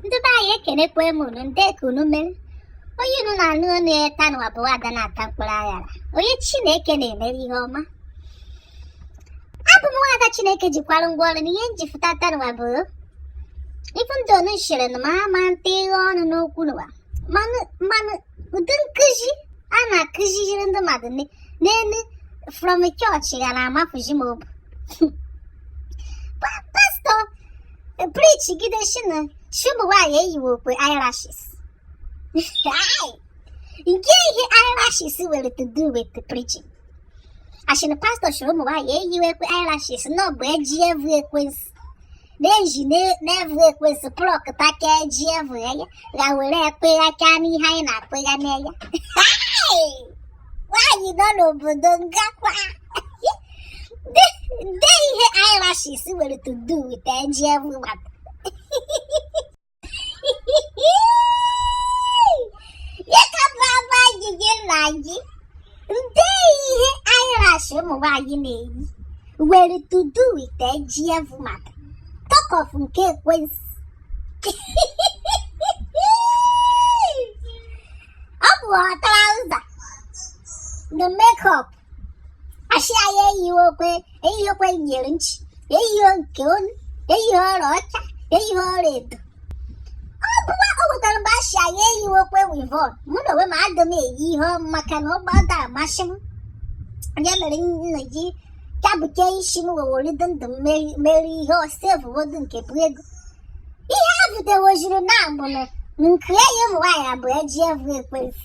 Ndị be anyị ekenekwa m unu ndị ka unu mere. Onye unu na-anụ ọnụ ya tanụ bụ Adanatamkpuruaghara. Onye Chineke na-emere ihe ọma. Abụ m nwaada Chineke jikwara ngwa ọrụ na ihe njifụta tanụwa bụ ifu ndị onu shịre na ma nta ihe ọnụ n'okwu n'ụwa. Manụ ụdị nkụzi a na-akụziri ndị mmadụ n'elu from chọọchị ya na-amafuzi m obu. Pastọ preach gide shina ụmụ nwaanyị eyiwe okwe eyelashes. Nke ihe eyelashes nwere to do with the preaching. Ashịna pastọ shiri ụmụ nwaanyị eyiwe okwe eyelashes na ọ bụ Eji Evu Ekwensu. Na-eji na-evu ekwensu plọkụta ka Eji Evu ya ga were ekpegha aka n'ihe anyị na-akpegha n'enya. Nwaanyị nọ n'obodo ngakwa. Nde ihe eyelashes nwere to do with Eji Evu mmadụ. Ya ka baba ajụjụ nna gị. Nde ihe eyelash ụmụ nwaanyị na-eyi nwere to do with Eji Evu mmadụ. Talk of nke ekwensu. Ọ bụ trouser, the makeup. Ashị anyị eyighị okwe nyere nchị, eyighị nke olu, eyighị ọla ọcha, eyighị ọla edo. O wetara mgbe ashị anyị eyighị okwe wivon. Mụ na onwe m adị m eyi ihe maka na ọgbada amasị m. Ya mere nna gị kabuke isi m wewere ndụ mmeri ihe osevuwodu nke bụ ego. Ihe a butewoziri na mbụ na nke ya ụmụ nwaanyị abụ Eji Evu Ekwensu.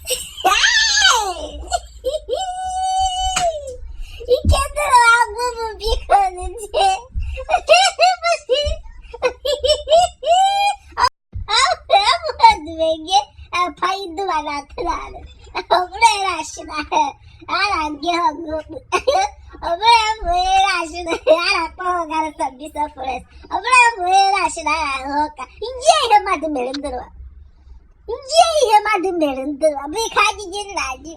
Ike dịrị agwụ m bikonu die. Ọbụdụmege apaiduwa na atụrụ ọbụla ya ashị na a na-agị ọgụ okpu. Ọbụla bụ onye na-achị na a na-akpọ ọgara Sambisa Forest. Ọbụla bụ onye na-achị na a na-ahụ ọka. Nje ihe mmadụ mere ndụrụwa. Nje ihe mmadụ mere ndụrụwa bụ ike ajụjụ nna gị.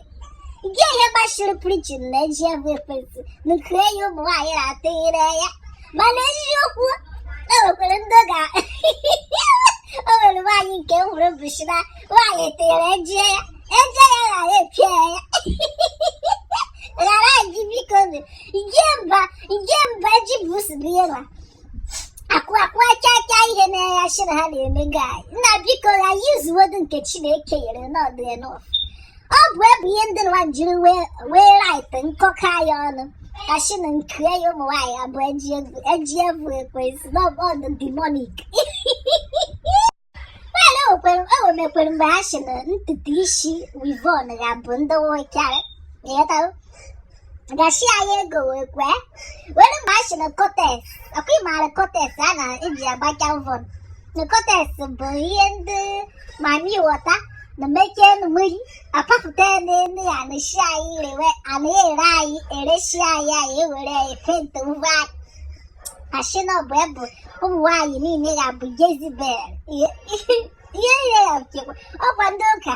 Nje ihe gbasiri prichin na Eji Evu Ekwensu na nke ya ụmụ nwaanyị na-atụ ire ya. Mana eziokwu o nwekwara ndị o nwere nwaanyị nke hụrụ bụchi na nwaanyị tere eje ya ghara epie ya. Ghara gị bikonu nje mba eji busu bụ ihe na akwa chacha ihe na ya shịrị ha na-emega anyị. Nna biko ya yuzuwodu nke Chineke nyere n'ọdụ enough. Ọ bụ ebu ihe ndị nwa jiri wee right nkọkọ ya ọnụ. Ashị na nke ya ụmụ nwaanyị abụ Eji Evu Ekwensu n'ọdụ demonic. O mekwere mgbe ha sị na ntutu isi wivon ga-abụ ndị nwoke gashi anyị ego wee kwee were mgbe a sị na kotes ọkụ ịmara kotes a na-eji agbacha vọn na kotes bụ ihe ndị mami wọta na mechie mmiri apapụta n'elu ya anashi anyị anaghị ere anyị eresi anyị ewere penti uwe anyị. Ashị na ọ bụ ebu ụmụ nwaanyị niile ga-abụ Jezibel. Ihe niile ya bụchekwa ọkwa ndị ụka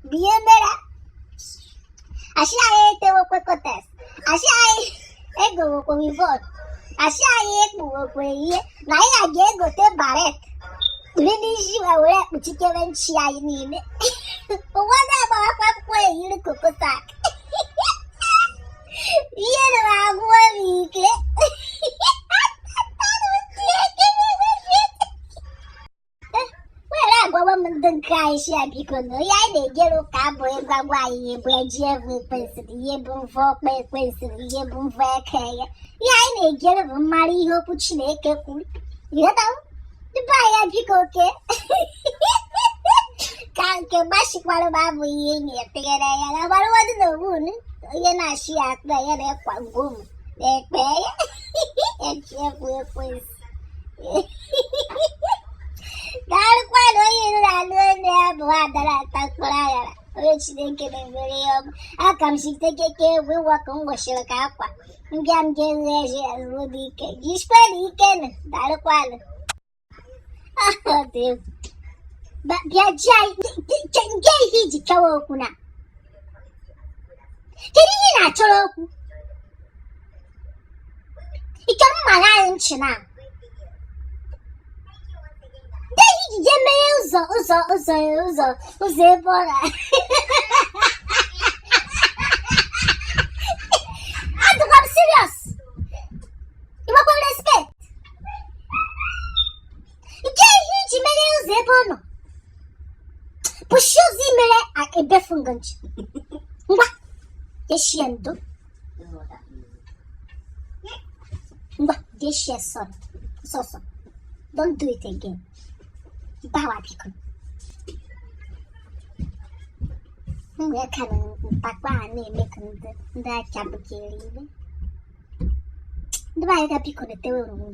bụ ihe mere. Ashị anyị etewekwe kotes, ashị anyị egowekwe wivon, ashị anyị ekpuwekwe ihe na anyị ga-egote baret iri n'isi were ekpuchikere nchi anyị niile. Ụfọdụ agbawakwa akwụkwọ eyiri kokosak. Ihe na-agwụ m ike. Were agwawa m ndị nke anyị si ya bikonu onye anyị na-ejere ụka abụ ịgwagwa anyị ihe bụ Eji Evu Ekwensu ihe bụ mvọ ọkpa ekwensu ihe bụ mvọ eke ya. Ihe anyị na-ejere bụ mara ihe okwu Chineke kwuru. Tupu anyị biko oke ka nke gbashikwara m abụghị ihe enyi ya tegara ya na gbarụwadị na owunu onye na-achị ya akpa ya na-ekwa ngwom na-ekpe ya. Eji Evu Ekwensu. Daalụkwanụ onye unu na-anụ ọnụ ya bụ Adanatamkpuruaghara. Onye Chineke na-emere ya ọma. Aka m sitekeke egwu ịwakọ m gwachiri ka akwa mbịa m ga-enwe eze ya ruo dị ike jisikwa na ike nụ. Daalụkwanụ. Bịa ji nke ihe iji chọwa okwu na kedu ihe ị na-achọrọ okwu? Ị chọrọ mma anyị nchị na ụzọ ebe ọ na adịkwa m serious. Ịgbakwa respect. Nke ihe iji mere ụzọ ebe ọ nọ pụshi ụzọ imere ebefu nganji. Ngwa geshie ndo. Ngwa geshie sọsọ. Don't do it again. Bawa bikonu. Mgbe ka mkpakpa a na-eme ka ndị aka bụkere ibe. Ndị be anyị ga bikonu tewe